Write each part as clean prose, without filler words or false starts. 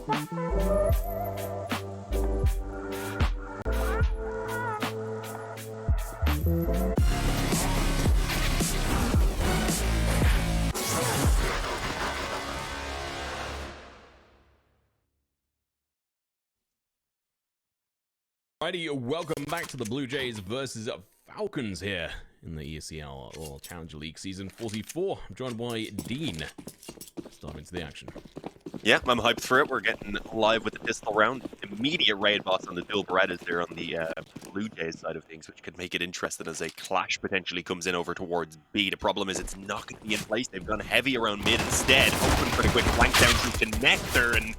Alrighty, welcome back to the Blue Jays versus Falcons here in the ESL or Challenger League Season 44. I'm joined by Dean. Let's dive into the action. Yeah, I'm hyped for it. We're getting live with the pistol round. Immediate raid boss on the dual Berettas there on the Blue Jays side of things, which could make it interesting as a clash potentially comes in over towards B. The problem is it's not going to be in place. They've gone heavy around mid instead, hoping for the quick flank down through connector, and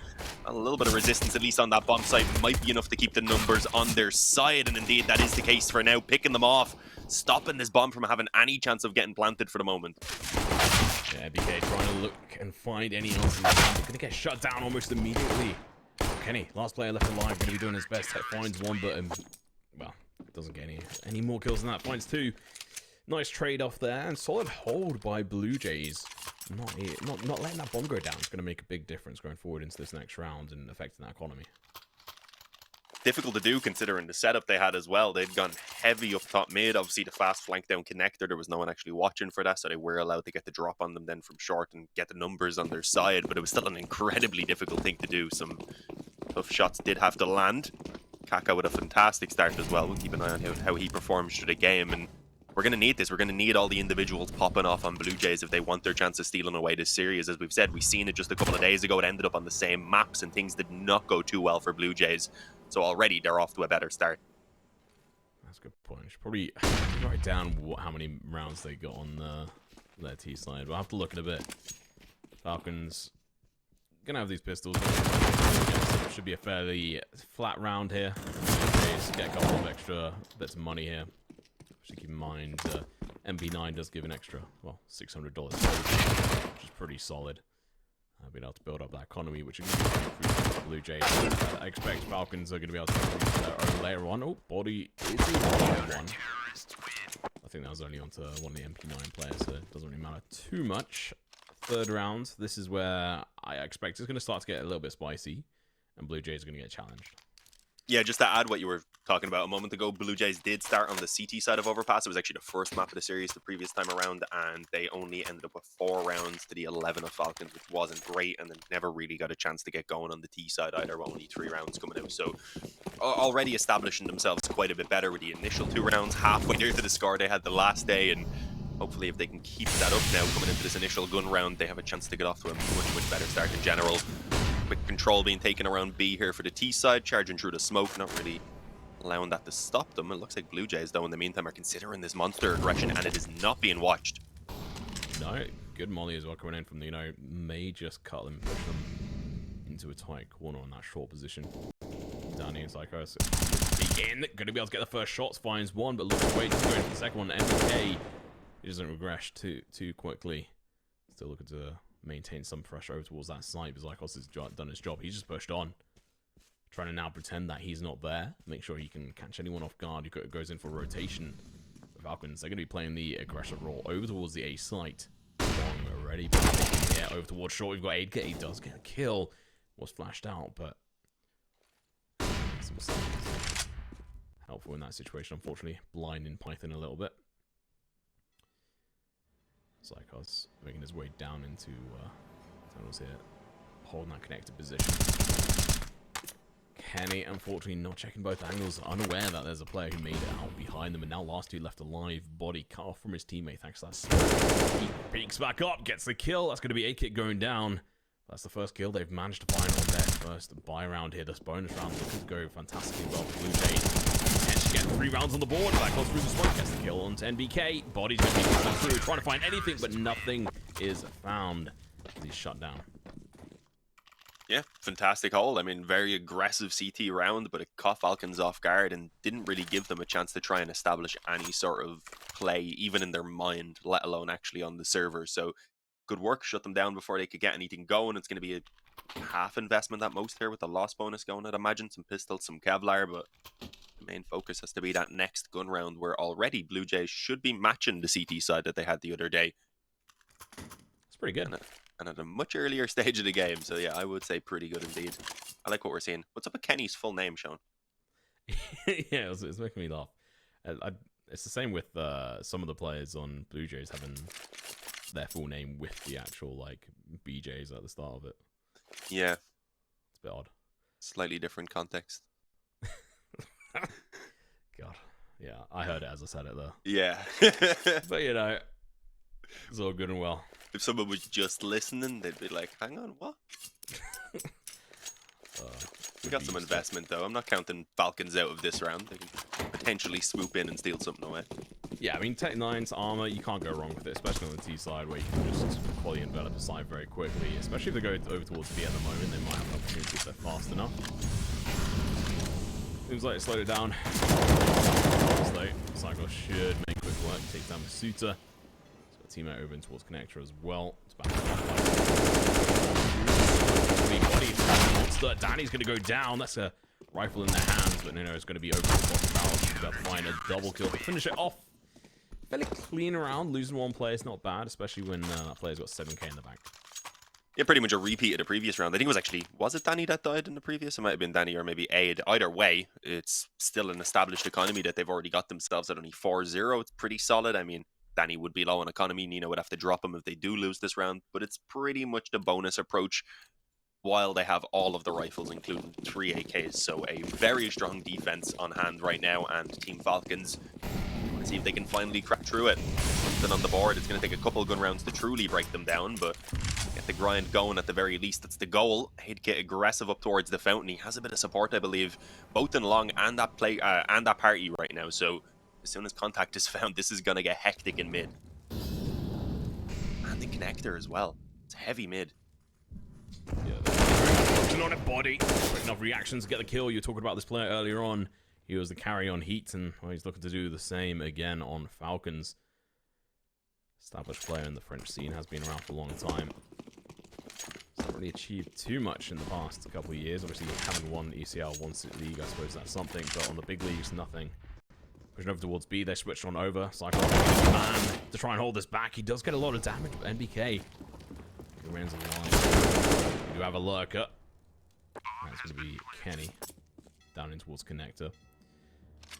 a little bit of resistance, at least on that bomb site, might be enough to keep the numbers on their side, and indeed that is the case for now, picking them off, stopping this bomb from having any chance of getting planted for the moment. Yeah, BK trying to look and find any else in the game. They're going to get shut down almost immediately. Kenny, last player left alive, going to be doing his best. Finds one, but well, doesn't get any more kills than that. Finds two. Nice trade-off there, and solid hold by Blue Jays. Not letting that bomb go down is going to make a big difference going forward into this next round and affecting that economy. Difficult to do considering the setup they had as well. They'd gone heavy up top mid. Obviously, the fast flank down connector, there was no one actually watching for that, so they were allowed to get the drop on them then from short and get the numbers on their side, but it was still an incredibly difficult thing to do. Some tough shots did have to land. Kaka with a fantastic start as well. We'll keep an eye on how he performs through the game, and we're going to need this. We're going to need all the individuals popping off on Blue Jays if they want their chance of stealing away this series. As we've said, we've seen it just a couple of days ago. It ended up on the same maps, and things did not go too well for Blue Jays. So already they're off to a better start. That's a good point. I should probably write down how many rounds they got on their T side. We'll have to look at a bit. Falcons gonna have these pistols. It should be a fairly flat round here. Just get a couple of extra bits of money here. Should keep in mind MP9 does give an extra, well, $600, which is pretty solid. Being able to build up that economy, which is Blue Jays. I expect Falcons are going to be able to use their own later on. Oh, body is one. I think that was only onto one of the MP9 players, so it doesn't really matter too much. Third round, this is where I expect it's going to start to get a little bit spicy, and Blue Jays are going to get challenged. Yeah, just to add what you were talking about a moment ago, Blue Jays did start on the CT side of Overpass. It was actually the first map of the series the previous time around, and they only ended up with 4 rounds to the 11 of Falcons, which wasn't great, and then never really got a chance to get going on the T side either, only 3 rounds coming out. So already establishing themselves quite a bit better with the initial 2 rounds, halfway near to the score they had the last day, and hopefully if they can keep that up now coming into this initial gun round, they have a chance to get off to a much better start in general. Quick control being taken around B here for the T side, charging through the smoke, not really allowing that to stop them. It looks like Blue Jays, though, in the meantime, are considering this monster aggression, and it is not being watched. No, good molly as well coming in from the, may just cut them, push them into a tight corner on that short position. Down the inside coast. Begin, going to be able to get the first shots, finds one, but looks away to go for the second one. MK, he doesn't regress too quickly. Still looking to maintain some pressure over towards that site, because Lycos has done his job. He's just pushed on, trying to now pretend that he's not there, make sure he can catch anyone off guard who goes in for rotation. The Falcons, they're going to be playing the aggressive role over towards the A site. Long already, yeah, over towards short. We've got 8K. He does get a kill. Was flashed out, but some helpful in that situation. Unfortunately, blinding Python a little bit. Lycos making his way down into tunnels here, holding that connected position. Kenny, unfortunately, not checking both angles, unaware that there's a player who made it out behind them, and now last 2 left alive. Body cut off from his teammate thanks to that spot. He peeks back up, gets the kill. That's going to be A-Kit going down. That's the first kill they've managed to find on their first buy round here. This bonus round could go fantastically well for Blue Jays. Get 3 rounds on the board. That goes through the smoke. Gets the kill onto NBK. Body's going to be coming through, trying to find anything, but nothing is found. He's shut down. Yeah, fantastic hold. I mean, very aggressive CT round, but it caught Falcons off guard and didn't really give them a chance to try and establish any sort of play, even in their mind, let alone actually on the server. So good work. Shut them down before they could get anything going. It's going to be a half investment at most here with the loss bonus going, I'd imagine. Some pistols, some Kevlar, but the main focus has to be that next gun round where already Blue Jays should be matching the CT side that they had the other day. It's pretty good. and at a much earlier stage of the game. So yeah, I would say pretty good indeed. I like what we're seeing. What's up with Kenny's full name, Sean? Yeah, it's making me laugh. It's the same with some of the players on BLUEJAYS having their full name with the actual like BJs at the start of it. Yeah, it's a bit odd. Slightly different context. God, yeah, I heard it as I said it though. Yeah, but you know, it's all good and well. If someone was just listening, they'd be like, "Hang on, what?" We got some investment though. I'm not counting Falcons out of this round. They can potentially swoop in and steal something away. Yeah, I mean, Tech 9's armor, you can't go wrong with it, especially on the T side where you can just quality envelop a side very quickly. Especially if they go over towards B at the moment, they might have an opportunity if they're fast enough. Seems like it slowed it down. Cycle should make quick work, take down Masuta. He's got a teammate over in towards Connector as well. It's back monster. Danny's going to go down. That's a rifle in their hands, but no, it's going to be over the top barrel. She's about to find a double kill to finish it off. Fairly clean around. Losing one player is not bad, especially when that player's got 7k in the bank. Yeah, pretty much a repeat of the previous round. I think it was it Danny that died in the previous? It might have been Danny or maybe Aid. Either way, it's still an established economy that they've already got themselves at only 4-0. It's pretty solid. I mean, Danny would be low on economy. Nina would have to drop him if they do lose this round, but it's pretty much the bonus approach while they have all of the rifles, including 3 AKs. So a very strong defense on hand right now, and Team Falcons, let's see if they can finally crack through it. Something on the board. It's going to take a couple gun rounds to truly break them down, but get the grind going at the very least. That's the goal. He'd get aggressive up towards the fountain. He has a bit of support, I believe, both in long and that party right now. So as soon as contact is found, this is going to get hectic in mid. And the connector as well. It's heavy mid. Yeah, on a body. Quick enough reactions to get the kill. You were talking about this player earlier on. He was the carry on Heat, and well, he's looking to do the same again on Falcons. Established player in the French scene, has been around for a long time. Hasn't really achieved too much in the past couple of years. Obviously, having won ECL once league, I suppose that's something, but on the big leagues, nothing. Pushing over towards B, they switched on over. Cycle man to try and hold this back. He does get a lot of damage, but NBK remains alive. We do have a lurker. That's going to be Kenny down in towards Connector.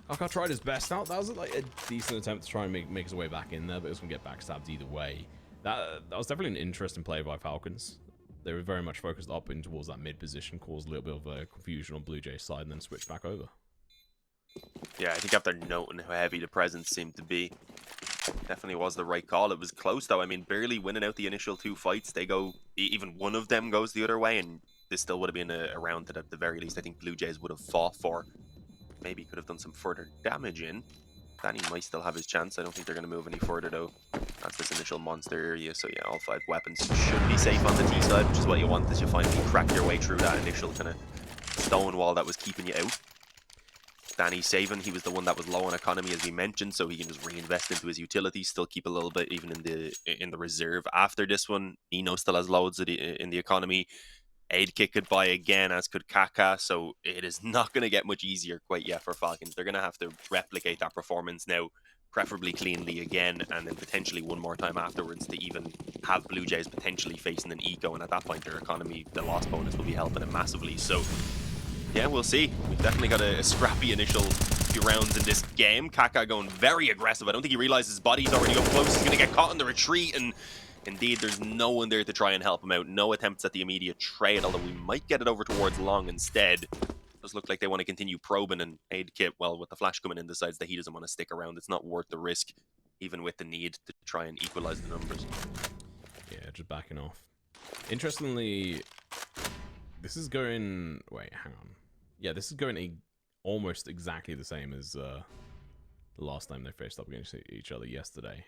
Kaka tried his best. Now that was like a decent attempt to try and make his way back in there, but it was going to get backstabbed either way. That was definitely an interesting play by Falcons. They were very much focused up in towards that mid position, caused a little bit of a confusion on BLUEJAYS side, and then switched back over. Yeah, I think after noting how heavy the presence seemed to be, definitely was the right call. It was close though. I mean, barely winning out the initial 2 fights. They go, even one of them goes the other way, and this still would have been a round that at the very least I think BLUEJAYS would have fought for. Maybe could have done some further damage in. Danny might still have his chance. I don't think they're going to move any further though. That's this initial monster area. So yeah, all 5 weapons should be safe on the T side, which is what you want as you finally crack your way through that initial kind of stone wall that was keeping you out. Danny saving, he was the one that was low on economy as we mentioned, so he can just reinvest into his utilities, still keep a little bit even in the reserve after this one. Nino still has loads in the economy. Aid Kick could buy again, as could Kaka, so it is not going to get much easier quite yet for Falcons. They're going to have to replicate that performance now, preferably cleanly again, and then potentially one more time afterwards to even have BLUEJAYS potentially facing an eco, and at that point their economy, the loss bonus will be helping it massively. So yeah, we'll see. We've definitely got a scrappy initial few rounds in this game. Kaka going very aggressive. I don't think he realizes his body's already up close. He's going to get caught in the retreat, and indeed, there's no one there to try and help him out. No attempts at the immediate trade, although we might get it over towards long instead. Does look like they want to continue probing, and Aid Kit, well, with the flash coming in, decides that he doesn't want to stick around. It's not worth the risk, even with the need to try and equalize the numbers. Yeah, just backing off. Interestingly, this is going... Wait, hang on. Yeah, this is going almost exactly the same as the last time they faced up against each other yesterday.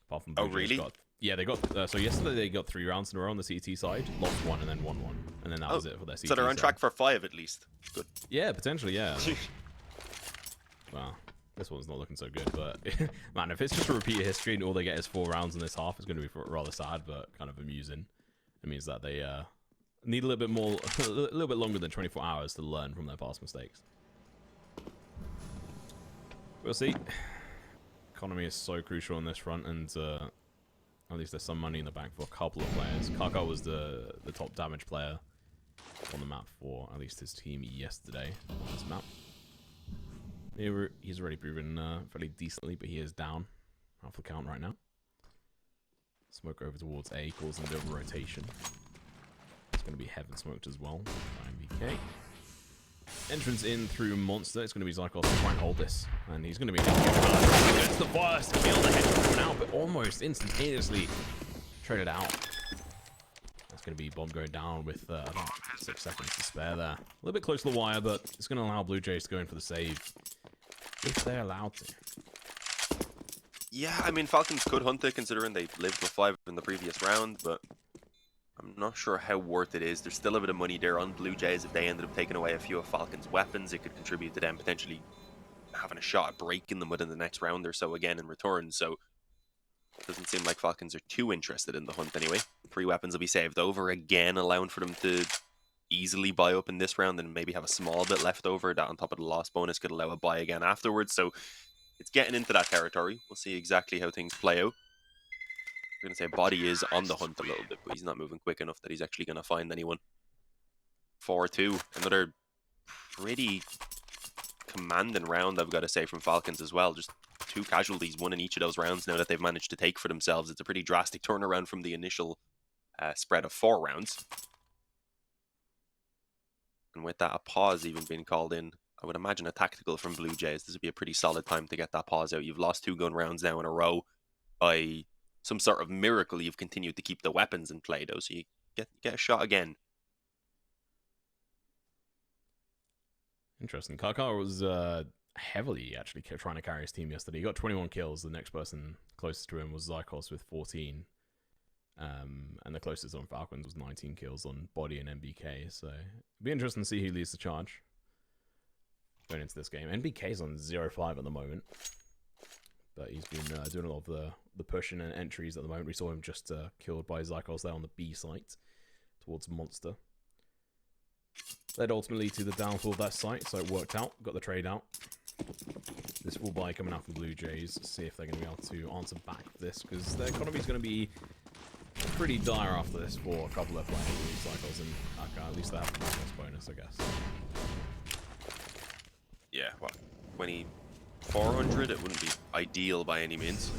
Apart from BLUEJAYS really? Yeah, they got... so yesterday they got 3 rounds in a row on the CT side. Lost 1 and then won 1. And then that was it for their CT So they're on side. track for 5 at least. Good. Yeah, potentially, yeah. Well, this one's not looking so good, but... man, if it's just a repeat of history and all they get is 4 rounds in this half, it's going to be rather sad, but kind of amusing. It means that they need a little bit more... a little bit longer than 24 hours to learn from their past mistakes. We'll see. Economy is so crucial on this front, and At least there's some money in the bank for a couple of players. Kaka was the top damage player on the map for at least his team yesterday on this map. He's already proven fairly decently, but he is down half the count right now. Smoke over towards A, causing a bit of a rotation. It's going to be heaven smoked as well by MBK. Entrance in through Monster. It's going to be Zycos to try and hold this. And he's going to be it's the first kill. The headshot coming out, but almost instantaneously traded out. That's going to be bomb going down with about 6 seconds to spare there. A little bit close to the wire, but it's going to allow BLUEJAYS to go in for the save. If they're allowed to. Yeah, I mean, Falcons could hunt it considering they lived with 5 in the previous round, but I'm not sure how worth it is. There's still a bit of money there on BLUEJAYS. If they ended up taking away a few of Falcons' weapons, it could contribute to them potentially having a shot at breaking them within the next round or so again in return. So it doesn't seem like Falcons are too interested in the hunt anyway. 3 weapons will be saved over, again allowing for them to easily buy up in this round and maybe have a small bit left over. That on top of the loss bonus could allow a buy again afterwards. So it's getting into that territory. We'll see exactly how things play out. We're going to say Body is on the hunt a little bit, but he's not moving quick enough that he's actually going to find anyone. 4-2. Another pretty commanding round, I've got to say, from Falcons as well. Just 2 casualties, 1 in each of those rounds now that they've managed to take for themselves. It's a pretty drastic turnaround from the initial spread of 4 rounds. And with that, a pause even being called in. I would imagine a tactical from BLUEJAYS. This would be a pretty solid time to get that pause out. You've lost 2 gun rounds now in a row. By some sort of miracle, you've continued to keep the weapons in play, though, so you get a shot again. Interesting. Kaka was heavily actually trying to carry his team yesterday. He got 21 kills. The next person closest to him was Zycos with 14. And the closest on Falcons was 19 kills on Body and MBK. So it'll be interesting to see who leads the charge going into this game. MBK's on 0-5 at the moment, but he's been doing a lot of the pushing and entries at the moment. We saw him just killed by Zycos there on the B site towards Monster. Led ultimately to the downfall of that site, so it worked out. Got the trade out. This full buy coming out from BLUEJAYS. See if they're going to be able to answer back with this, because their economy is going to be pretty dire after this for a couple of players, Zycos and Kaka. At least they have the loss bonus, I guess. Yeah, well, 2,400, it wouldn't be ideal by any means.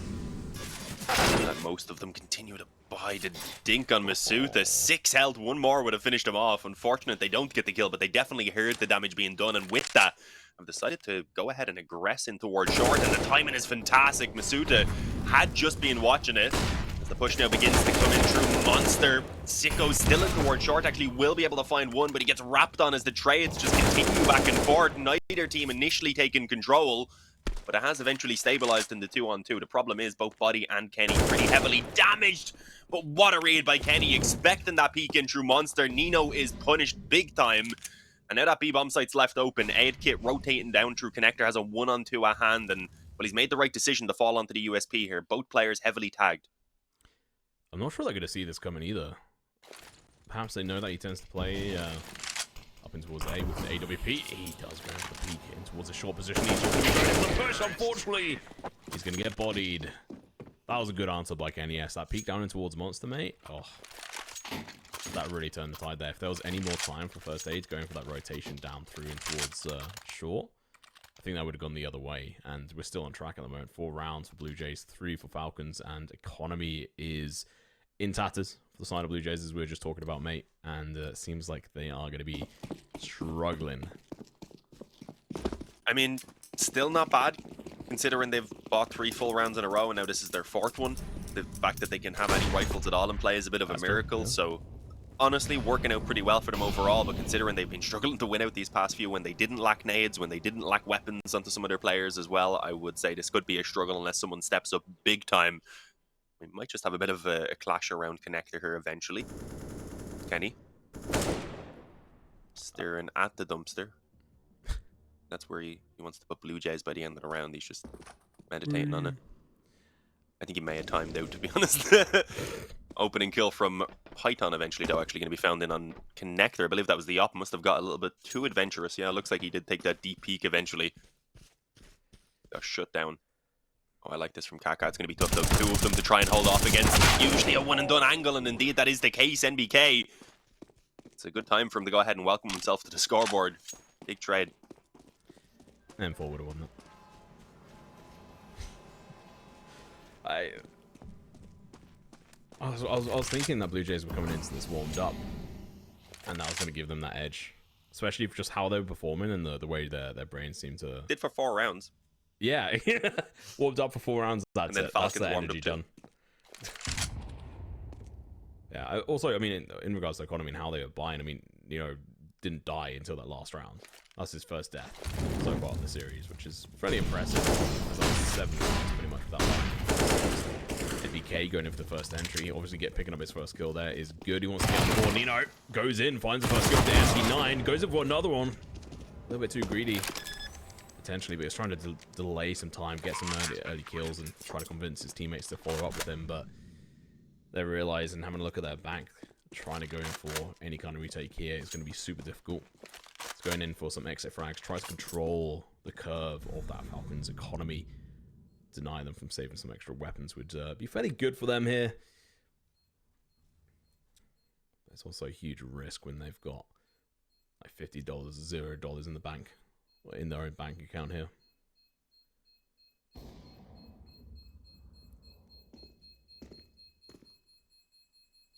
And most of them continue to buy the dink on Masuta. 6 health, 1 more would have finished him off. Unfortunate they don't get the kill, but they definitely heard the damage being done, and with that, have decided to go ahead and aggress in towards short, and the timing is fantastic. Masuta had just been watching it. The push now begins to come in through Monster. Sicko still in towards short, actually will be able to find one, but he gets wrapped on as the trades just continue back and forth. Neither team initially taking control, but it has eventually stabilized in the 2-on-2. The problem is both Body and Kenny pretty heavily damaged, but what a raid by Kenny, expecting that peek in through Monster. Nino is punished big time, and now that B-bomb site's left open, Aid Kit rotating down through Connector has a 1-on-2 at hand, and well, he's made the right decision to fall onto the USP here. Both players heavily tagged. I'm not sure they're going to see this coming either. Perhaps they know that he tends to play up in towards A with an AWP. He does go for the peek in towards a short position. He's going to be going for the push. Unfortunately, he's going to get bodied. That was a good answer by Kenny. Yes, that peek down in towards Monster, mate. Oh, that really turned the tide there. If there was any more time for first aid going for that rotation down through and towards short, I think that would have gone the other way, and we're still on track at the moment. 4 rounds for BLUEJAYS, 3 for Falcons, and economy is in tatters for the side of BLUEJAYS, as we were just talking about, mate, and it seems like they are going to be struggling. I mean, still not bad, considering they've bought 3 full rounds in a row, and now this is their 4th one. The fact that they can have any rifles at all in play is a bit of a miracle, so honestly, working out pretty well for them overall, but considering they've been struggling to win out these past few when they didn't lack nades, when they didn't lack weapons onto some of their players as well, I would say this could be a struggle unless someone steps up big time. We might just have a bit of a clash around Connector here eventually. Kenny. Staring at the dumpster. That's where he wants to put BLUEJAYS by the end of the round. He's just meditating on it. I think he may have timed out, to be honest. Opening kill from Python eventually, though, actually going to be found in on Connector. I believe that was the op. Must have got a little bit too adventurous. Yeah, it looks like he did take that deep peek eventually. Got shut down. Oh, I like this from Kaka. It's going to be tough, though. Two of them to try and hold off against usually a one-and-done angle, and indeed that is the case. NBK. It's a good time for him to go ahead and welcome himself to the scoreboard. Big trade. And forward, wasn't it? I was thinking that Blue Jays were coming into this warmed up, and that was going to give them that edge, especially for just how they were performing and the way their brains seemed to. Did for 4 rounds. Yeah, warmed up for 4 rounds. That's and then it. Falcons That's the warmed energy up done. Yeah. Also, I mean, in regards to economy and how they were buying, I mean, you know, didn't die until that last round. That's his first death so far in the series, which is fairly impressive. There's like 7 rounds pretty much without that. NBK going in for the first entry, obviously picking up his first kill there is good. He wants to get on the board. Nino goes in, finds the first kill to SC9, goes in for another one. A little bit too greedy, potentially, but he's trying to delay some time, get some early kills, and try to convince his teammates to follow up with him. But they're realizing, having a look at their bank, trying to go in for any kind of retake here is going to be super difficult. It's going in for some exit frags, tries to control the curve of that Falcons economy, deny them from saving some extra weapons would be fairly good for them here. It's also a huge risk when they've got like $50, $0 in the bank, or in their own bank account here.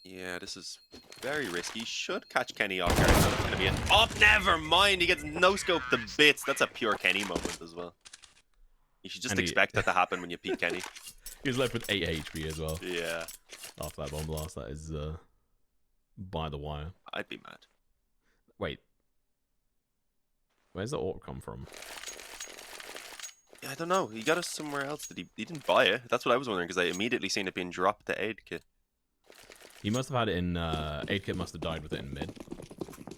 Yeah, this is very risky. Should catch Kenny off guard. It's going to be an up. Never mind. He gets no scope to bits. That's a pure Kenny moment as well. You should just expect that to happen when you peek Kenny. He was left with 8 HP as well. Yeah. After that bomb blast, that is by the wire. I'd be mad. Wait. Where's the orc come from? Yeah, I don't know. He got us somewhere else. He didn't buy it. That's what I was wondering, because I immediately seen it being dropped to aid kit. He must have had it in aid kit. Must have died with it in mid.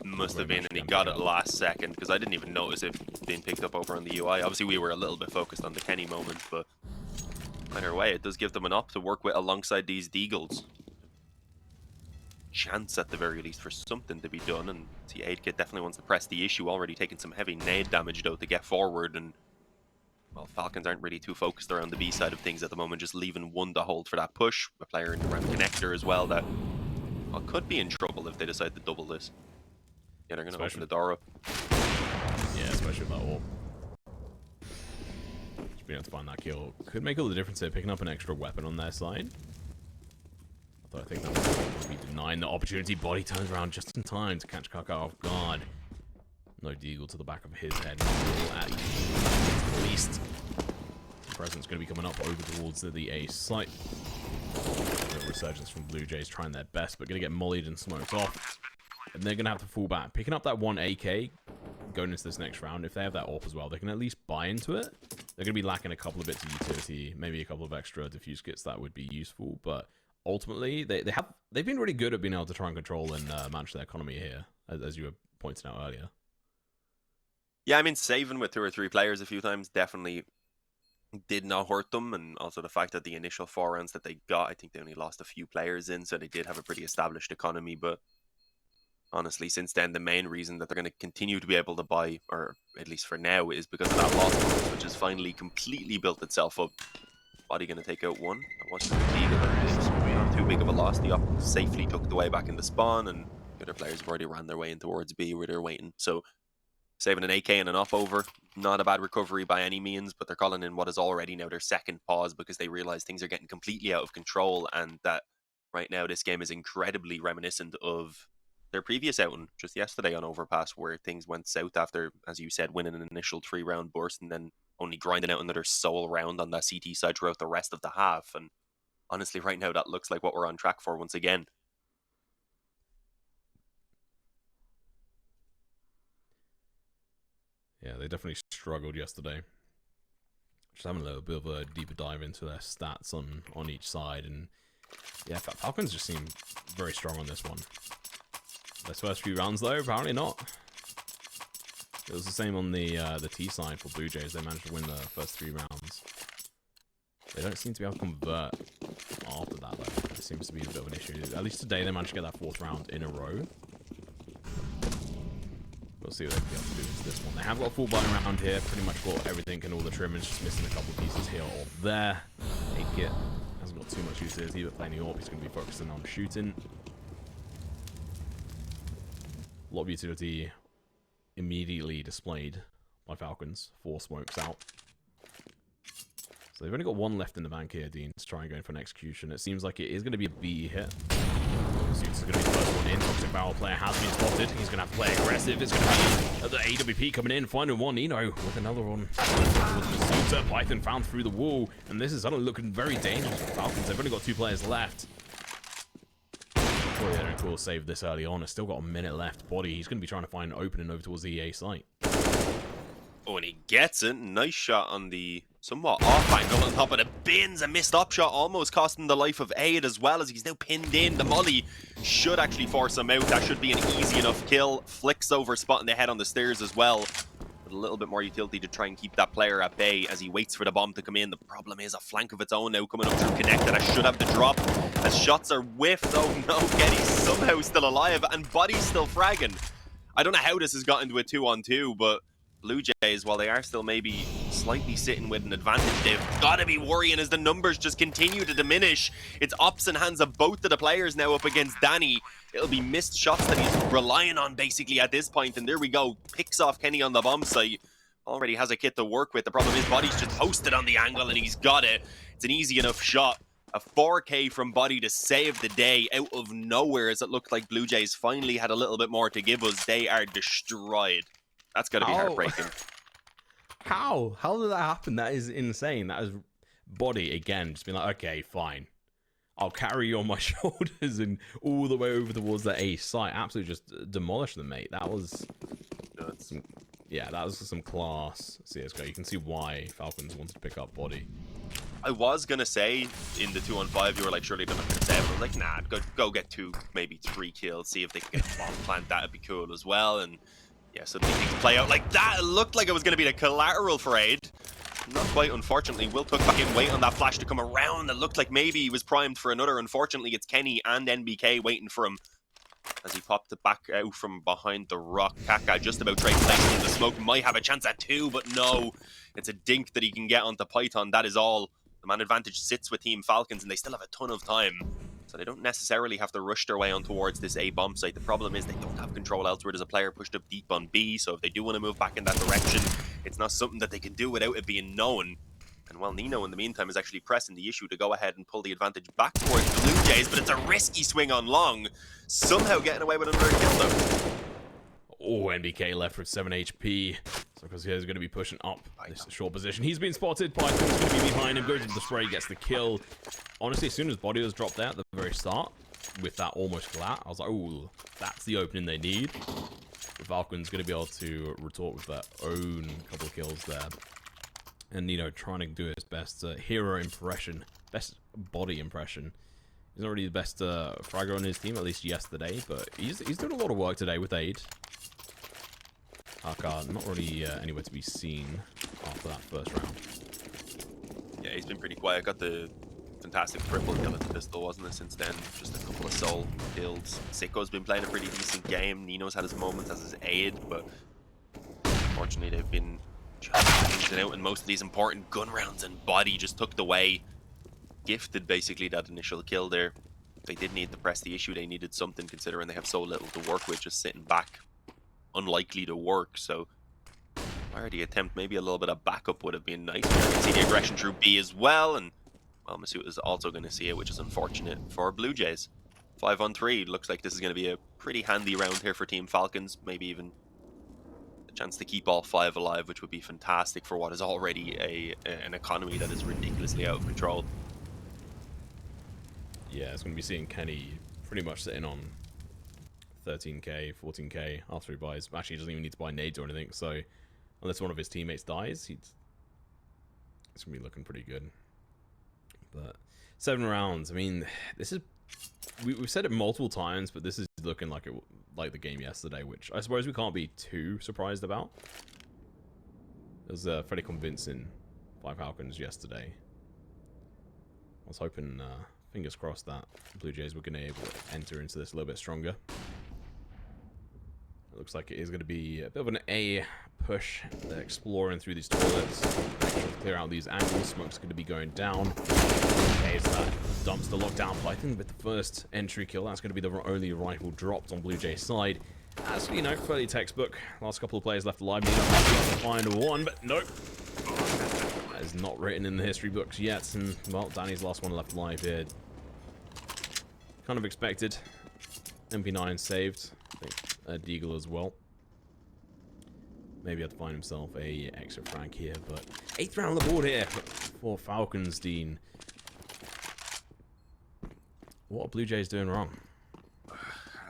Must have been, and he got it last second, because I didn't even notice it being picked up over on the UI. Obviously, we were a little bit focused on the Kenny moment, but either way, it does give them an op to work with alongside these Deagles. Chance at the very least for something to be done, and the aid kit definitely wants to press the issue. Already taking some heavy nade damage though to get forward, and well, Falcons aren't really too focused around the B side of things at the moment, just leaving one to hold for that push. A player in the ramp connector as well that, well, could be in trouble if they decide to double this. Yeah, they're going to open the door up. Yeah, especially with that orb. Just being able to find that kill could make all the difference here, picking up an extra weapon on their side. Although I think that would be denying the opportunity. Body turns around just in time to catch Kaka off guard. No deagle to the back of his head. At least the presence going to be coming up over towards the A site. Resurgence from Blue Jays trying their best, but going to get mollied and smoked off. And they're going to have to fall back. Picking up that 1 AK going into this next round. If they have that AWP as well, they can at least buy into it. They're going to be lacking a couple of bits of utility, maybe a couple of extra diffuse kits that would be useful. But ultimately, they've been really good at being able to try and control and manage their economy here, as you were pointing out earlier. Yeah, I mean, saving with 2 or 3 players a few times definitely did not hurt them, and also the fact that the initial 4 rounds that they got, I think they only lost a few players in, so they did have a pretty established economy. But honestly, since then, the main reason that they're going to continue to be able to buy, or at least for now, is because of that loss bonus, which has finally completely built itself up. Body going to take out 1. I watched the Deagle. It's not too big of a loss. The op safely tucked away back in the spawn, and the other players have already ran their way in towards B where they're waiting. So saving an AK and an op over, not a bad recovery by any means, but they're calling in what is already now their second pause, because they realize things are getting completely out of control, and that right now this game is incredibly reminiscent of their previous outing just yesterday on Overpass, where things went south after, as you said, winning an initial 3-round burst and then only grinding out another sole round on that CT side throughout the rest of the half. And honestly, right now that looks like what we're on track for once again. Yeah, they definitely struggled yesterday. Just having a little bit of a deeper dive into their stats on each side, and yeah, Falcons just seem very strong on this one. Those first few rounds though, apparently not. It was the same on the T side for Blue Jays. They managed to win the first 3 rounds. They don't seem to be able to convert after that though. It seems to be a bit of an issue. At least today they managed to get that 4th round in a row. But see what they'll be able to do into this one. They have got a full buy around here, pretty much got everything and all the trimmings, just missing a couple of pieces here or there. Kit hasn't got too much utility, but playing the AWP, he's going to be focusing on shooting. A lot of utility immediately displayed by Falcons. 4 smokes out. So they've only got 1 left in the bank here, Dean, to try and go in for an execution. It seems like it is going to be a B hit. Suits is going to be the first one in. Toxic Barrel player has been spotted. He's going to have to play aggressive. It's going to be the AWP coming in. Finding one. Nino with another one. Suitor. Python found through the wall. And this is suddenly looking very dangerous for Falcons. They've only got 2 players left. Boy, they don't call save this early on. It's still got a minute left. Body, he's going to be trying to find an opening over towards the EA site. Oh, and he gets it. Nice shot on the somewhat off angle on top of the bins. A missed up shot almost costing the life of Aid as well, as he's now pinned in. The molly should actually force him out. That should be an easy enough kill. Flicks over, spotting the head on the stairs as well. With a little bit more utility to try and keep that player at bay as he waits for the bomb to come in. The problem is a flank of its own now coming up through Connected. I should have the drop as shots are whiffed. Oh no, Getty's somehow still alive and Body's still fragging. I don't know how this has got into a 2-on-2, but Blue Jays, while they are still maybe slightly sitting with an advantage, they've got to be worrying as the numbers just continue to diminish. It's ops in hands of both of the players now up against Danny. It'll be missed shots that he's relying on basically at this point, and there we go. Picks off Kenny on the bomb site. Already has a kit to work with. The problem is Body's just posted on the angle and he's got it. It's an easy enough shot. A 4K from Body to save the day out of nowhere, as it looked like Blue Jays finally had a little bit more to give us. They are destroyed. That's got to be heartbreaking. How? How did that happen? That is insane. That is Body, again, just being like, okay, fine. I'll carry you on my shoulders and all the way over towards the A site. Absolutely just demolish them, mate. That was some, yeah, that was some class CSGO. You can see why Falcons wanted to pick up Body. I was going to say, in the 2-on-5, you were like, surely they're not going to save. I was like, nah, go get 2, maybe 3 kills. See if they can get a bomb plant. That'd be cool as well. And yeah, suddenly things play out like that. It looked like it was going to be the collateral for Aid. Not quite, unfortunately. Will tuck back in, wait on that flash to come around. It looked like maybe he was primed for another. Unfortunately, it's Kenny and NBK waiting for him as he popped it back out from behind the rock. Kaka just about trade placing in the smoke. Might have a chance at 2, but no. It's a dink that he can get onto Python. That is all. The man advantage sits with Team Falcons, and they still have a ton of time. So they don't necessarily have to rush their way on towards this A bomb site. The problem is they don't have control elsewhere. There's a player pushed up deep on B, so if they do want to move back in that direction, it's not something that they can do without it being known. And while Nino, in the meantime, is actually pressing the issue to go ahead and pull the advantage back towards the Blue Jays, but it's a risky swing on long. Somehow getting away with another kill, though. Oh, NBK left with 7 HP. So because he's going to be pushing up this short position. He's been spotted. Python's going to be behind him. Goes into the spray, gets the kill. Honestly, as soon as Body was dropped there at the very start, with that almost flat, I was like, oh, that's the opening they need. The Falcon's going to be able to retort with their own couple of kills there. And, you know, trying to do his best hero impression, best Body impression. He's not really the best fragger on his team, at least yesterday, but he's doing a lot of work today with Aid. Haka, not really anywhere to be seen after that first round. Yeah, he's been pretty quiet. Got the fantastic triple kill at the pistol, wasn't it, since then? Just a couple of soul kills. Sicko's been playing a pretty decent game. Nino's had his moments as his Aid, but unfortunately they've been just changing out in most of these important gun rounds, and Body just tucked away. Gifted, basically, that initial kill there. They did need to press the issue. They needed something, considering they have so little to work with, just sitting back. Unlikely to work, so fire the attempt. Maybe a little bit of backup would have been nice. You can see the aggression through B as well, and well, Masood is also going to see it, which is unfortunate for Blue Jays. 5-on-3. Looks like this is going to be a pretty handy round here for Team Falcons. Maybe even a chance to keep all 5 alive, which would be fantastic for what is already an economy that is ridiculously out of control. Yeah, it's going to be seeing Kenny pretty much sitting on 13k, 14k after he buys. Actually, he doesn't even need to buy nades or anything, so unless one of his teammates dies, it's going to be looking pretty good. But 7 rounds, I mean, this is... We've said it multiple times, but this is looking like the game yesterday, which I suppose we can't be too surprised about. It was fairly convincing by Falcons yesterday. I was hoping, fingers crossed, that Blue Jays were going to be able to enter into this a little bit stronger. looks like it is going to be a bit of an A push. They're exploring through these toilets. Make sure to clear out these angles. Smoke's going to be going down. Okay, so that dumps the lockdown Python with the first entry kill. That's going to be the only rifle dropped on BLUEJAYS' side. As you know, fairly textbook. Last couple of players left alive. Need to find one, but nope. That is not written in the history books yet. And, well, Danny's last one left alive here. Kind of expected. MP9 saved. I think Deagle as well. Maybe have to find himself a extra frag here, but 8th round on the board here for Falcons, Dean. What are BLUEJAYS doing wrong?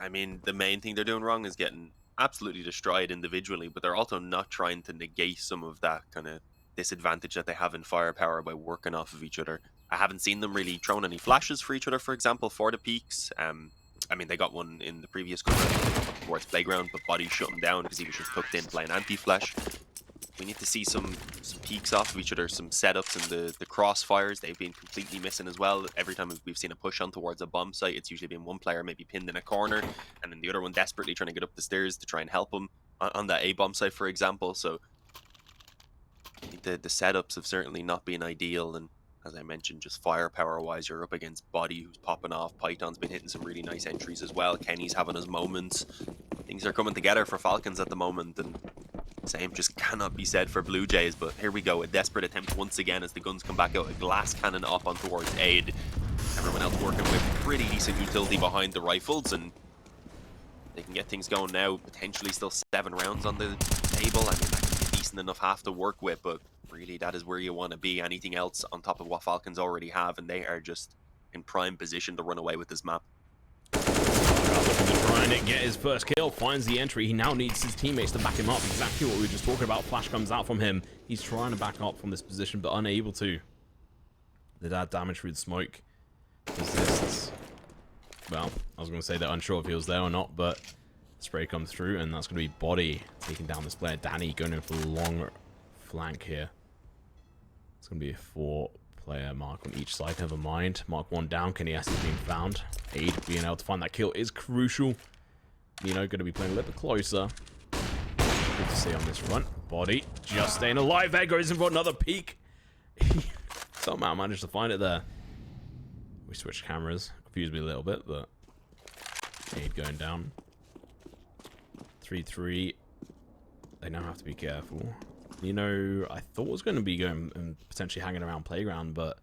I mean, the main thing they're doing wrong is getting absolutely destroyed individually, but they're also not trying to negate some of that kind of disadvantage that they have in firepower by working off of each other. I haven't seen them really throwing any flashes for each other, for example, for the peaks. I mean, they got one in the previous cover towards Playground, but Body shut him down because he was just tucked in playing anti-flash. We need to see some peeks off of each other, some setups, and the crossfires. They've been completely missing as well. Every time we've seen a push on towards a bomb site, it's usually been one player maybe pinned in a corner, and then the other one desperately trying to get up the stairs to try and help him on that A bomb site, for example. So I think the setups have certainly not been ideal, and as I mentioned, just firepower-wise, you're up against Body, who's popping off. Python's been hitting some really nice entries as well. Kenny's having his moments. Things are coming together for Falcons at the moment, and same just cannot be said for BLUEJAYS. But here we go, a desperate attempt once again as the guns come back out. A glass cannon up on towards Aid. Everyone else working with pretty decent utility behind the rifles, and they can get things going now. Potentially still 7 rounds on the table. I mean, that could be decent enough half to work with, but really that is where you want to be. Anything else on top of what Falcons already have, and they are just in prime position to run away with this map. Looking to try and get his first kill, finds the entry. He now needs his teammates to back him up. Exactly what we were just talking about. Flash comes out from him. He's trying to back up from this position, but unable to. Did that damage through the smoke? Persists. Well, I was going to say they're unsure if he was there or not, but spray comes through, and that's going to be Body taking down this player. Danny going in for the long flank here. It's going to be a 4-player mark on each side. Never mind. Mark 1 down. Kenny S is being found. Aid being able to find that kill is crucial. Nino going to be playing a little bit closer. Good to see on this front. Body just staying alive. There goes in for another peek. Somehow managed to find it there. We switched cameras. Confused me a little bit, but Aid going down. 3-3. They now have to be careful. You know, I thought it was going to be going and potentially hanging around Playground, but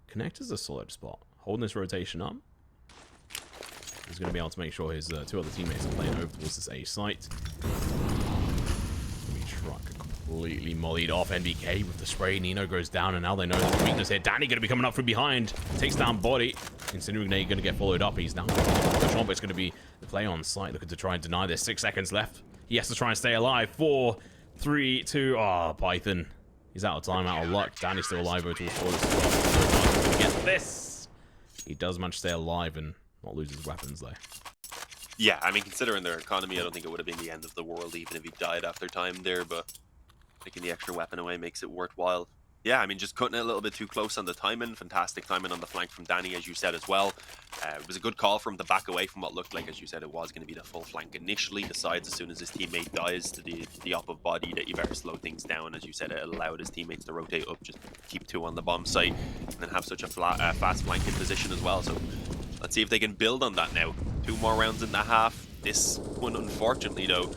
Connector's a solid spot. Holding this rotation up. He's going to be able to make sure his 2 other teammates are playing over towards this A site. Truck completely mollied off. NBK with the spray. Nino goes down, and now they know there's weakness here. Danny going to be coming up from behind. Takes down Body. Considering they're going to get followed up, he's now push on, but it's going to be the play on site looking to try and deny this. 6 seconds left. He has to try and stay alive. 4, 3, 2. Ah, Python. He's out of time, out of luck. Danny's still alive over towards Forest as well. Get this. He does manage to stay alive and not lose his weapons though. Yeah, I mean, considering their economy, I don't think it would have been the end of the world even if he died after time there, but taking the extra weapon away makes it worthwhile. Yeah, I mean, just cutting it a little bit too close on the timing. Fantastic timing on the flank from Danny, as you said as well. It was a good call for him to back away from what looked like, as you said, it was going to be the full flank initially. Decides as soon as his teammate dies to the up of Body that you better slow things down. As you said, it allowed his teammates to rotate up, just keep 2 on the bomb site, and then have such a fast flanking position as well. So let's see if they can build on that now. 2 more rounds in the half. This one, unfortunately, though,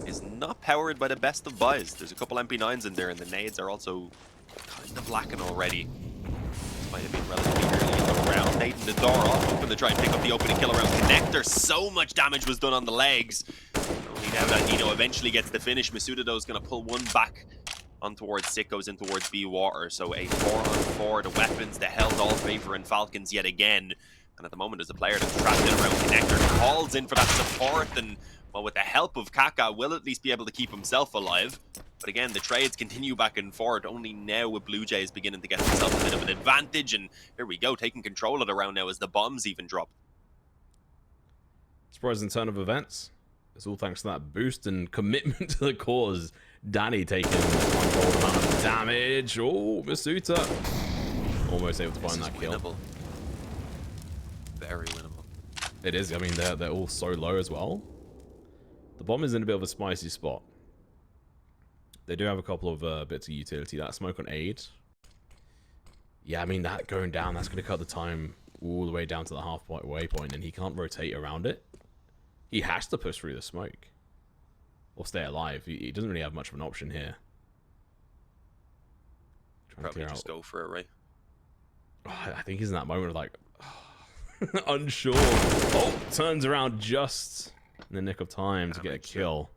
is not powered by the best of buys. There's a couple MP9s in there, and the nades are also kind of lacking already. This might have been relatively early in the round. Nading the door off, hoping to try and pick up the opening kill around Connector. So much damage was done on the legs. Only now that Nino eventually gets the finish. Masudado's going to pull 1 back on towards Sick, goes in towards B Water. So a 4-on-4. The weapons, the health, all favouring Falcons yet again. And at the moment, there's a player that's trapped in around Connector, calls in for that support, and, well, with the help of Kaka, will at least be able to keep himself alive. But again, the trades continue back and forth. Only now with BLUEJAYS beginning to get themselves a bit of an advantage, and here we go, taking control of the round now as the bombs even drop. Surprising turn of events. It's all thanks to that boost and commitment to the cause. Danny taking untold amount of damage. Oh, Masuda almost able to find that kill. Winnable. Very winnable. It is. I mean, they're all so low as well. The bomb is in a bit of a spicy spot. They do have a couple of bits of utility. That smoke on aid. Yeah, I mean, that going down, that's going to cut the time all the way down to the halfway point, and he can't rotate around it. He has to push through the smoke. Or stay alive. He doesn't really have much of an option here. Probably just go for it, right? Oh, I think he's in that moment of like, unsure. Oh, turns around just in the nick of time to get a kill.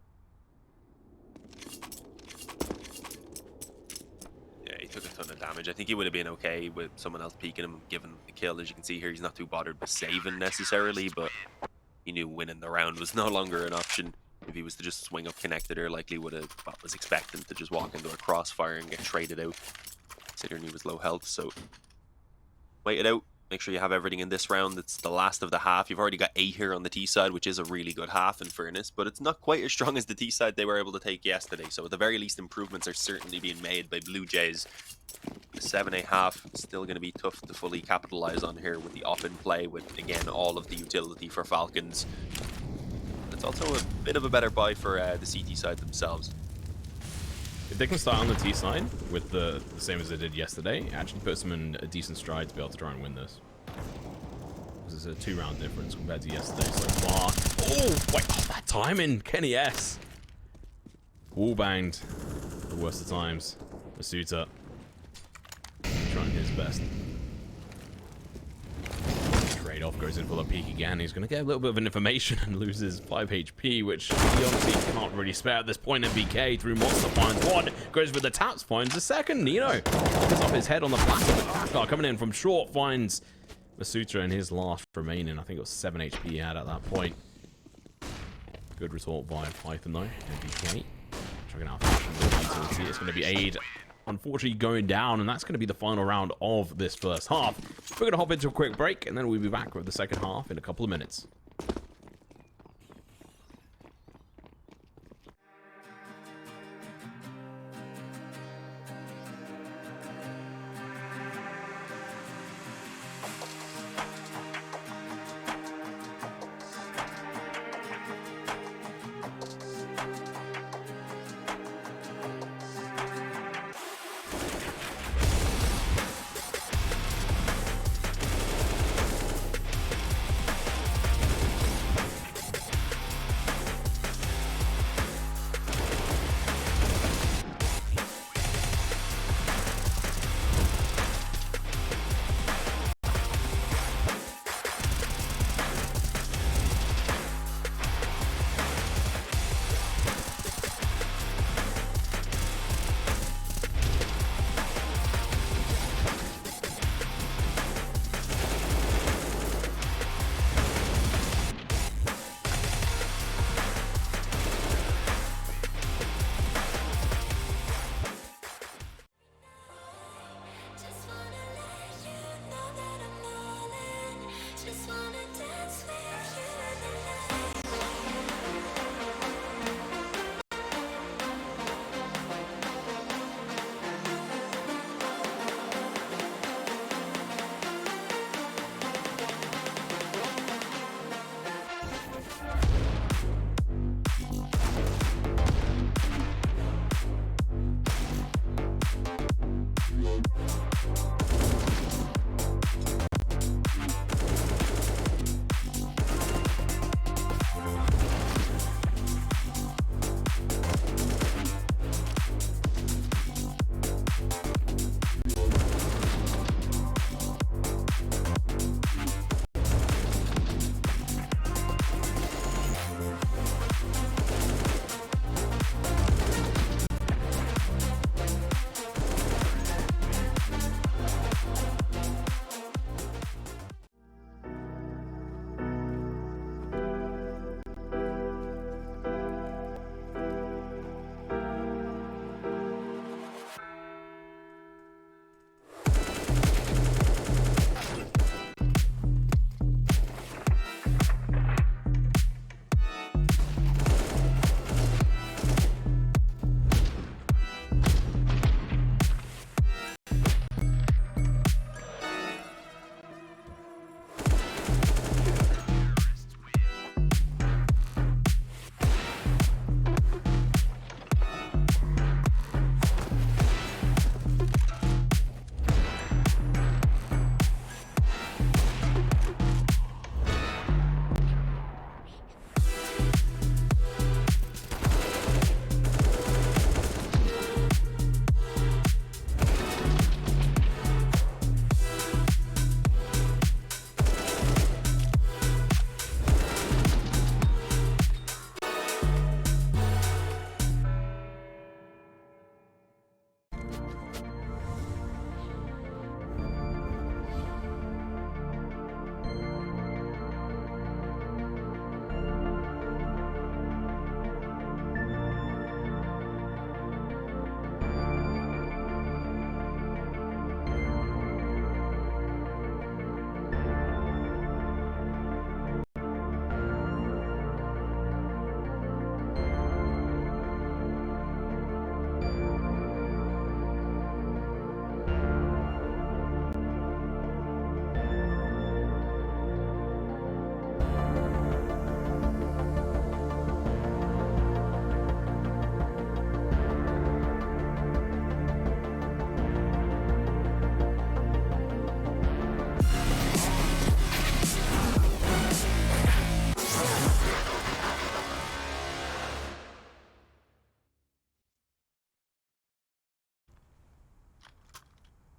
Yeah, he took a ton of damage. I think he would have been okay with someone else peeking him, giving the kill. As you can see here, he's not too bothered with saving necessarily, but he knew winning the round was no longer an option. If he was to just swing up connected, or likely would have was expecting to just walk into a crossfire and get traded out, considering he was low health. So wait it out. Make sure you have everything in this round. It's the last of the half. You've already got 8 here on the T side, which is a really good half in fairness, but it's not quite as strong as the T side they were able to take yesterday. So at the very least, improvements are certainly being made by Blue Jays. The 7-8 half is still going to be tough to fully capitalize on here with the off-in play, with again all of the utility for Falcons. It's also a bit of a better buy for the CT side themselves. If they can start on the T side with the same as they did yesterday, it actually puts them in a decent stride to be able to try and win this. This is a 2-round difference compared to yesterday so far. Oh, wait, that timing, Kenny S. Wall banged. The worst of times. Masuta trying his best. Trade-off goes in for the peak again. He's going to get a little bit of an information and loses 5 HP, which he honestly can't really spare at this point. And BK through monster finds one, goes for the taps, finds the second. Nino gets off his head on the platform. Coming in from short, finds Masuta in his last remaining. I think it was 7 HP he had at that point. Good result by Python though. And BK checking out fashion utility. It's going to be aid, unfortunately, going down, and that's going to be the final round of this first half. We're going to hop into a quick break, and then we'll be back with the second half in a couple of minutes.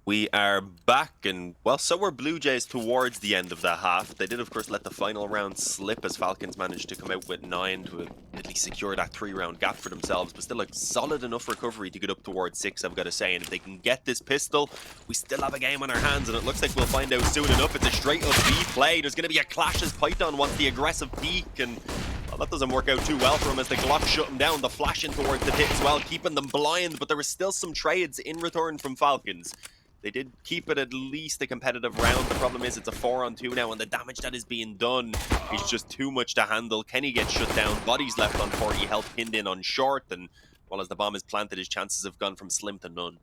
We are back, and well, so were Blue Jays towards the end of the half. They did, of course, let the final round slip as Falcons managed to come out with 9 to at least secure that 3-round gap for themselves, but still a solid enough recovery to get up towards 6, I've got to say. And if they can get this pistol, we still have a game on our hands, and it looks like we'll find out soon enough. It's a straight-up B play. There's going to be a clash as Python wants the aggressive peek, and well, that doesn't work out too well for him as the Glock shut him down. The flash in towards the pit as well, keeping them blind, but there was still some trades in return from Falcons. They did keep it at least a competitive round. The problem is it's a 4-on-2 now, and the damage that is being done is just too much to handle. Kenny gets shut down, Body's left on 40 health, pinned in on short, and well, as the bomb is planted, his chances have gone from slim to none.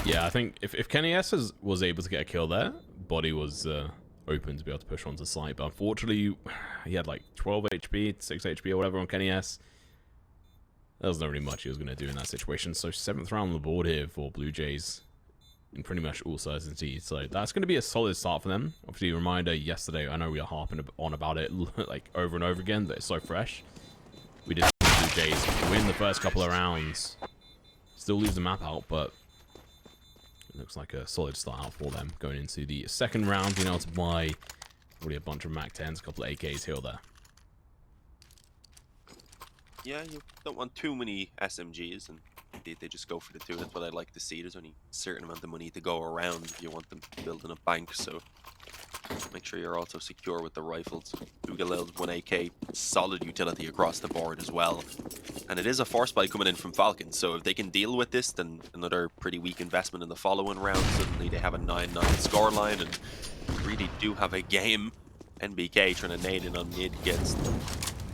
Yeah, I think if Kenny S was able to get a kill there, Body was open to be able to push onto site, but unfortunately, he had like 12 HP, 6 HP or whatever on Kenny S. There was not really much he was going to do in that situation. So 7th round on the board here for Blue Jays in pretty much all certainty. So that's going to be a solid start for them. Obviously, a reminder, yesterday, I know we are harping on about it like over and over again, that it's so fresh. We did see Blue Jays win the first couple of rounds. Still lose the map out, but it looks like a solid start out for them. Going into the second round, being able to buy probably a bunch of Mac 10s, a couple of AKs here or there. Yeah, you don't want too many SMGs, and indeed they just go for the 2. That's what I'd like to see. There's only a certain amount of money to go around if you want them building a bank, so make sure you're also secure with the rifles. 2 Galils, 1 AK, solid utility across the board as well. And it is a force buy coming in from Falcons, so if they can deal with this, then another pretty weak investment in the following round. Suddenly they have a 9-9 scoreline and really do have a game. NBK trying to nade in on mid gets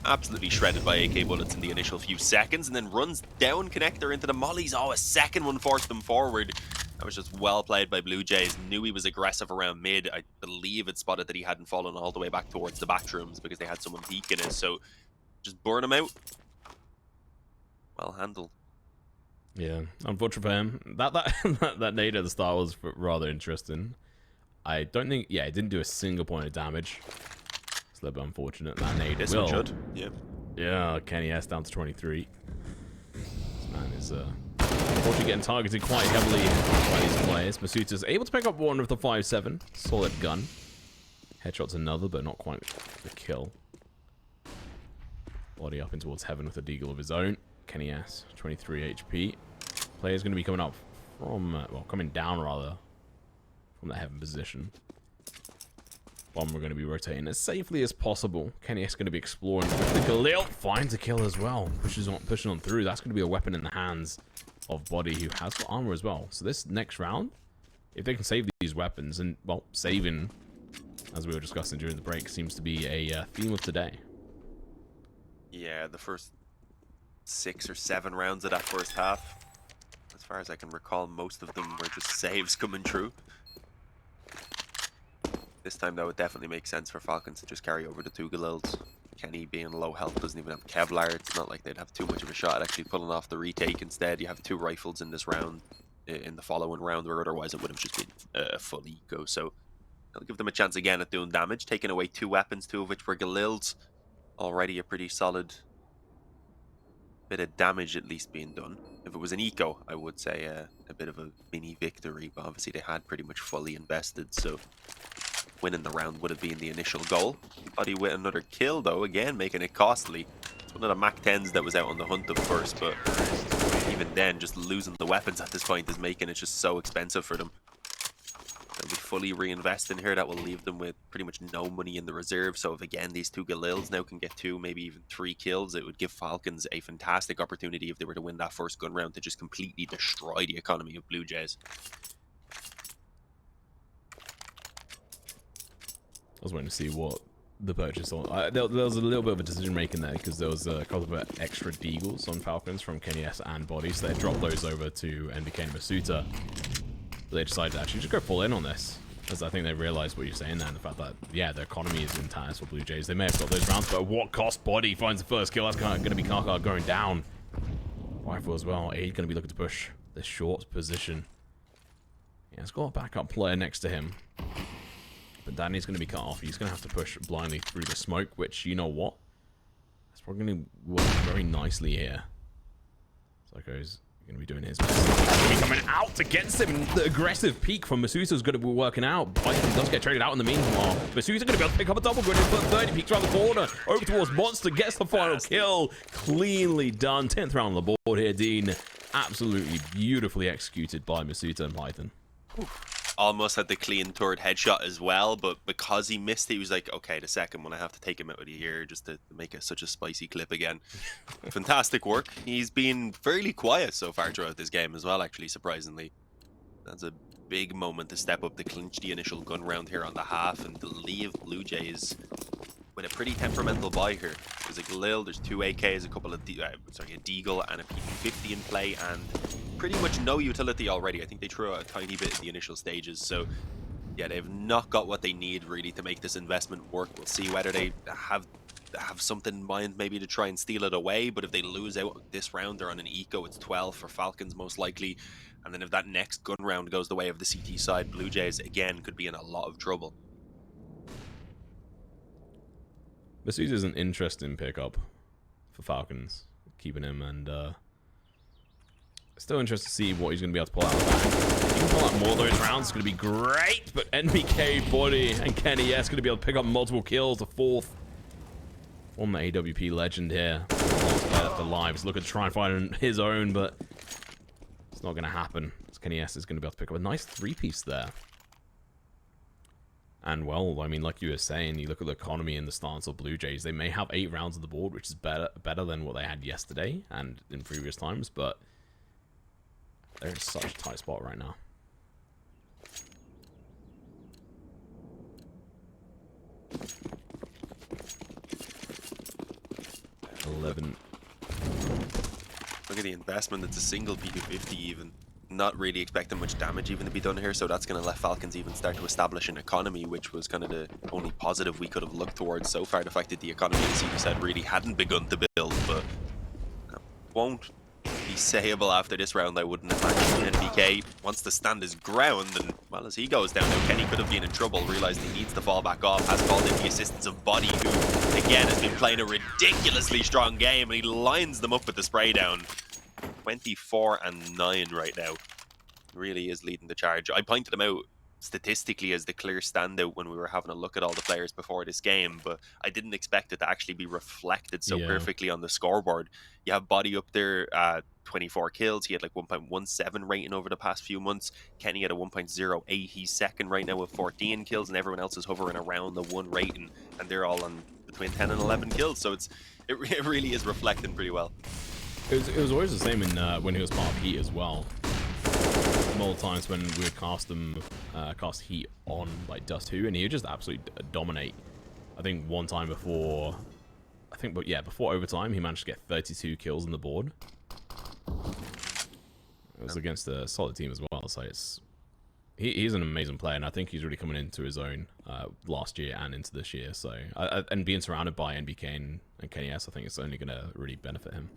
absolutely shredded by AK bullets in the initial few seconds, and then runs down connector into the mollies. Oh, a second one forced them forward. That was just well played by Blue Jays. Knew he was aggressive around mid. I believe it spotted that he hadn't fallen all the way back towards the bathrooms because they had someone peeking it. So just burn him out. Well handled. Yeah, unfortunate for him. That nade at the start was rather interesting. I don't think, yeah, it didn't do a single point of damage. It's a little bit unfortunate. That nade this will. one should. Yeah. Yeah, Kenny S down to 23. This man is unfortunately getting targeted quite heavily by these players. Masuta's able to pick up one with the 5.7. Solid gun. Headshot's another, but not quite the kill. Body up in towards heaven with a deagle of his own. Kenny S, 23 HP. Player's going to be coming up from, well, coming down rather, from that heaven position. Bomb we're going to be rotating as safely as possible. Kenny S going to be exploring with the Galil. Finds a kill as well. Pushing on through. That's going to be a weapon in the hands of Body, who has got armor as well. So this next round, if they can save these weapons, and, well, saving, as we were discussing during the break, seems to be a theme of today. Yeah, the first 6 or 7 rounds of that first half, as far as I can recall, most of them were just saves coming through. This time, though, it definitely makes sense for Falcons to just carry over the 2 Galils. Kenny being low health doesn't even have Kevlar. It's not like they'd have too much of a shot at actually pulling off the retake. Instead, you have 2 rifles in this round, in the following round, where otherwise it would have just been a full eco. So I'll give them a chance again at doing damage, taking away 2 weapons, 2 of which were Galils. Already a pretty solid bit of damage at least being done. If it was an eco, I would say a bit of a mini victory, but obviously they had pretty much fully invested, so winning the round would have been the initial goal. Body with another kill, though, again making it costly. It's one of the Mac 10s that was out on the hunt at first, but even then, just losing the weapons at this point is making it just so expensive for them. They'll be fully reinvesting here. That will leave them with pretty much no money in the reserve. So if, again, these 2 Galils now can get 2, maybe even 3 kills, it would give Falcons a fantastic opportunity if they were to win that first gun round to just completely destroy the economy of Blue Jays. I was waiting to see what the purchase on. There was a little bit of a decision making there because there was a couple of extra deagles on Falcons from Kenny S and Body, so they dropped those over to NBK and Masuta. But they decided to actually just go full in on this, as I think they realized what you're saying there, and the fact that, yeah, the economy is in tatters for Blue Jays. They may have got those rounds, but at what cost? Body finds the first kill. That's kind of going to be Kaka going down. Rifle as well. Aid going to be looking to push this short position. Yeah, it's got a backup player next to him. But Danny's going to be cut off. He's going to have to push blindly through the smoke, which, you know what? That's probably going to work very nicely here. Psycho's Going to be doing his best. Coming out against him. The aggressive peak from Masuta is going to be working out. Python does get traded out in the meanwhile. Masuta going to be able to pick up a double grenade. Put 30 peeks around the corner. Over towards Monster. Gets the final kill. Cleanly done. 10th round on the board here, Dean. Absolutely beautifully executed by Masuta and Python. Almost had the clean third headshot as well, but because he missed it, he was like, okay, the second one, I have to take him out of here just to make it such a spicy clip again. Fantastic work. He's been fairly quiet so far throughout this game as well, actually, surprisingly. That's a big moment to step up to clinch the initial gun round here on the half and to leave Blue Jays with a pretty temperamental buy here. There's a Galil, there's 2 AKs, a couple of, a Deagle and a PP50 in play, and pretty much no utility already. I think they threw out a tiny bit in the initial stages, so yeah, they've not got what they need really to make this investment work. We'll see whether they have something in mind maybe to try and steal it away, but if they lose out this round, they're on an eco. It's 12 for Falcons most likely, and then if that next gun round goes the way of the CT side, Blue Jays again could be in a lot of trouble. Masuta is an interesting pickup for Falcons, keeping him, and still interested to see what he's going to be able to pull out of that. If he can pull out more of those rounds, it's going to be great, but NBK, Body, and Kenny S going to be able to pick up multiple kills, the 4th. Former AWP legend here. Last player left alive. He's looking to try and find his own, but it's not going to happen. So Kenny S is going to be able to pick up a nice 3-piece there. And, well, I mean, like you were saying, you look at the economy and the stance of Blue Jays. They may have 8 rounds on the board, which is better than what they had yesterday and in previous times, but they're in such a tight spot right now. Look at the investment. It's a single PP50 even. Not really expecting much damage even to be done here, so that's going to let Falcons even start to establish an economy, which was kind of the only positive we could have looked towards so far. The fact that the economy in CT side really hadn't begun to build, but won't be sayable after this round, I wouldn't imagine. NBK wants to stand his ground, and well, as he goes down now, Kenny could have been in trouble, realized he needs to fall back off, has called in the assistance of Body, who again has been playing a ridiculously strong game, and he lines them up with the spray down. 24-9 right now. Really is leading the charge. I pointed him out statistically as the clear standout when we were having a look at all the players before this game, but I didn't expect it to actually be reflected so perfectly on the scoreboard. You have Body up there, 24 kills. He had like 1.17 rating over the past few months. Kenny had a 1.08. He's second right now with 14 kills, and everyone else is hovering around the 1 rating, and they're all on between 10 and 11 kills. So it really is reflecting pretty well. It was always the same in when he was part of Heat as well. Multiple times when we would cast Heat on like Dust 2, and he would just absolutely dominate. I think one time before overtime, he managed to get 32 kills on the board. It was against a solid team as well, so he's an amazing player, and I think he's really coming into his own last year and into this year. So and being surrounded by NBK and Kenny S, I think it's only going to really benefit him.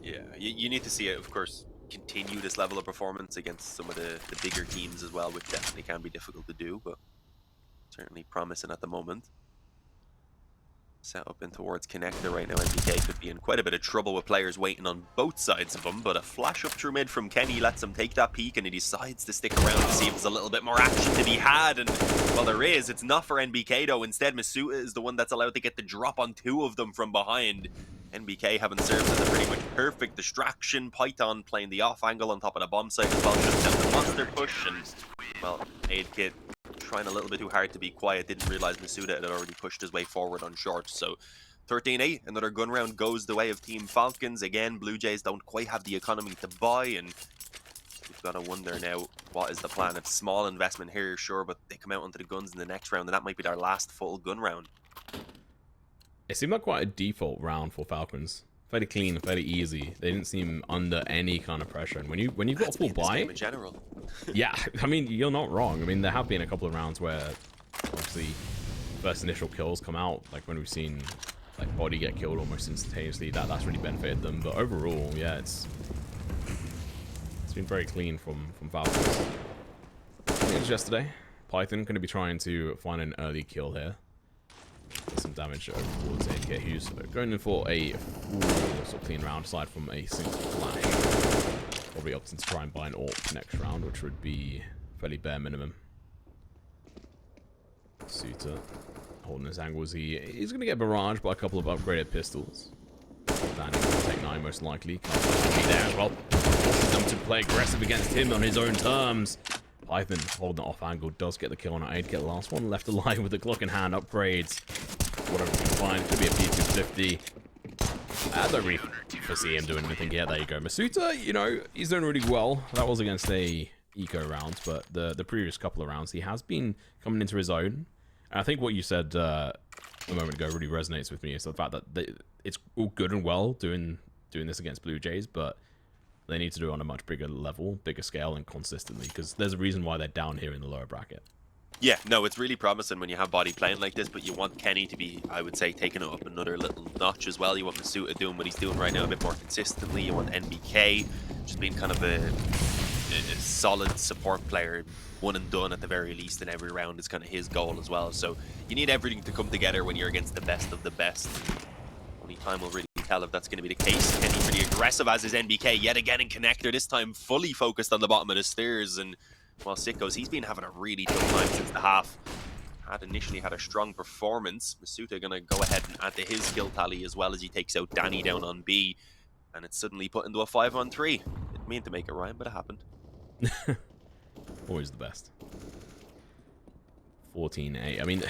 Yeah, you need to see it, of course, continue this level of performance against some of the bigger teams as well, which definitely can be difficult to do, but certainly promising at the moment. Set up in towards connector right now. NBK could be in quite a bit of trouble with players waiting on both sides of him, but a flash up through mid from Kenny lets him take that peek, and he decides to stick around to see if there's a little bit more action to be had, and well, there is. It's not for NBK though. Instead, Masuta is the one that's allowed to get the drop on 2 of them from behind. NBK having served as a pretty much perfect distraction. Python playing the off angle on top of the bomb site as well, shuts down the monster push, and well, Aid Kid trying a little bit too hard to be quiet, didn't realize Masuta had already pushed his way forward on short. So 13-8, another gun round goes the way of Team Falcons. Again, Blue Jays don't quite have the economy to buy, and we've got to wonder now, what is the plan? It's small investment here, sure, but they come out onto the guns in the next round, and that might be their last full gun round. It seemed like quite a default round for Falcons. Fairly clean, fairly easy. They didn't seem under any kind of pressure. And when you've got a full buy, in general. Yeah, I mean, you're not wrong. I mean, there have been a couple of rounds where obviously first initial kills come out, like when we've seen like Body get killed almost instantaneously. That's really benefited them. But overall, yeah, it's been very clean from Falcons. I think it was yesterday. Python going to be trying to find an early kill here. Some damage over towards ADK, who's going in for a full sort of clean round aside from a single flash. Probably opting to try and buy an AWP next round, which would be fairly bare minimum. Suitor holding his angles. He's going to get barraged by a couple of upgraded pistols. Danny will take 9 most likely. Can't be there as well. Forces them to play aggressive against him on his own terms. Python holding it off angle does get the kill on an aid. Get the last one left alive with the Glock in hand. Upgrades. Whatever we can find. Could be a P250. I don't really foresee him doing anything here. There you go. Masuta, you know, he's doing really well. That was against a eco round, but the previous couple of rounds, he has been coming into his own. And I think what you said a moment ago really resonates with me. Is the fact that it's all good and well doing this against Blue Jays, but they need to do it on a much bigger level, bigger scale, and consistently, because there's a reason why they're down here in the lower bracket. Yeah, no, it's really promising when you have body playing like this, but you want Kenny to be, I would say, taking it up another little notch as well. You want Masuta doing what he's doing right now a bit more consistently. You want NBK just being kind of a solid support player, one and done at the very least in every round is kind of his goal as well. So you need everything to come together when you're against the best of the best. Only time will really tell if that's going to be the case. Kenny pretty aggressive as his NBK yet again in connector, this time fully focused on the bottom of the stairs. And while Sick goes, he's been having a really tough time since the half. Initially had a strong performance. Masuta going to go ahead and add to his kill tally as well as he takes out Danny down on B. And it's suddenly put into a 5-on-3. Didn't mean to make it rhyme, but it happened. Always the best. 14-8. I mean,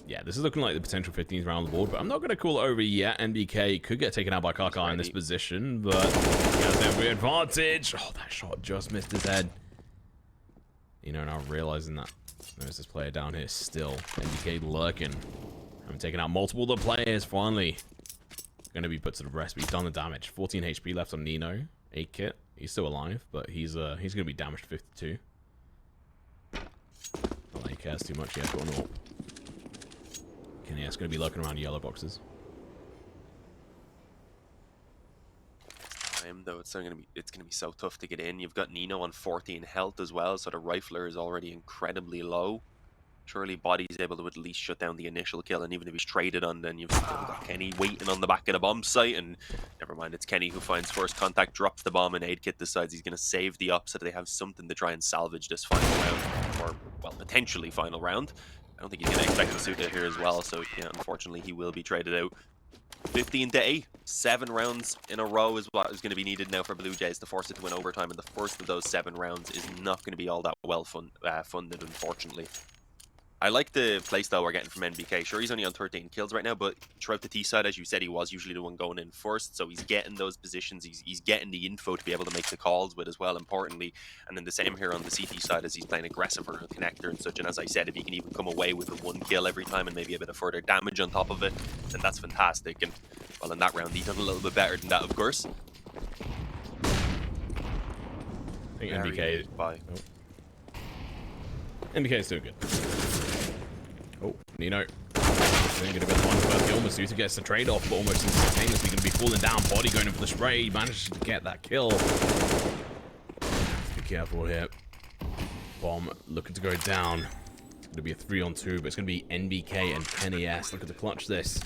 yeah, this is looking like the potential 15th round on the board, but I'm not going to call it over yet. NBK could get taken out by Kaka in this position, but he has every advantage. Oh, that shot just missed his head. You know, now realizing that there's this player down here still. NBK lurking. I'm taking out multiple of the players, finally. Going to be put to the rest, but he's done the damage. 14 HP left on Nino. 8 kit. He's still alive, but he's going to be damaged 52. Not that he cares too much yet. Got an AWP. Kenny is going to be lurking around yellow boxes. Though it's going to be so tough to get in. You've got Nino on 14 health as well, so the rifler is already incredibly low. Surely Body's able to at least shut down the initial kill, and even if he's traded on, then you've still got Kenny waiting on the back of the bomb site, and never mind, it's Kenny who finds first contact, drops the bomb, and Aid Kit decides he's going to save the up so that they have something to try and salvage this final round, or, well, potentially final round. I don't think he's going to expect Masuta here as well, so yeah, unfortunately he will be traded out. 15-8, 7 rounds in a row is what is going to be needed now for Blue Jays to force it to win overtime, and the first of those 7 rounds is not going to be all that well funded, unfortunately. I like the playstyle we're getting from NBK. Sure, he's only on 13 kills right now, but throughout the T side, as you said, he was usually the one going in first, so he's getting those positions, he's getting the info to be able to make the calls with as well, importantly. And then the same here on the CT side as he's playing aggressive or a connector and such, and as I said, if he can even come away with the 1 kill every time and maybe a bit of further damage on top of it, then that's fantastic. And, well, in that round, he done a little bit better than that, of course. I think NBK... NBK is still good. Oh, Nino. Going to get a bit of one first kill. Masuta gets the trade-off, but almost instantaneously going to be falling down. Body going in for the spray. He manages to get that kill. Be careful here. Bomb looking to go down. It's going to be a 3-on-2, but it's going to be NBK and Kenny S. Look at the clutch this.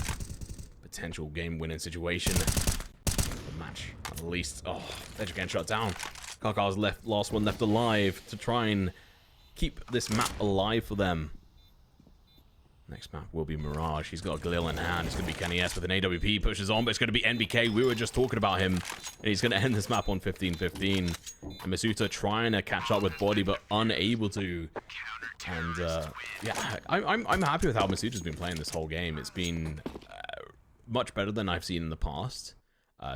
Potential game-winning situation. The match, at least. Oh, they're just getting shut down. Kaka's last one left alive to try and keep this map alive for them. Next map will be Mirage. He's got a Galil in hand. It's going to be Kenny S with an AWP. Pushes on, but it's going to be NBK. We were just talking about him. And he's going to end this map on 15-15. And Masuta trying to catch up with Body, but unable to. And, yeah, I'm happy with how Masuta's been playing this whole game. It's been much better than I've seen in the past.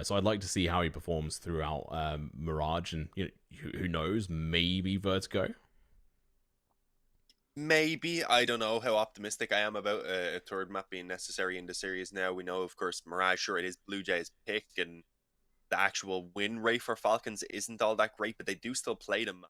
So I'd like to see how he performs throughout Mirage. And, you know, who knows, maybe Vertigo. Maybe. I don't know how optimistic I am about a third map being necessary in the series now. We know, of course, Mirage, sure, it is Blue Jays' pick, and the actual win rate for Falcons isn't all that great, but they do still play them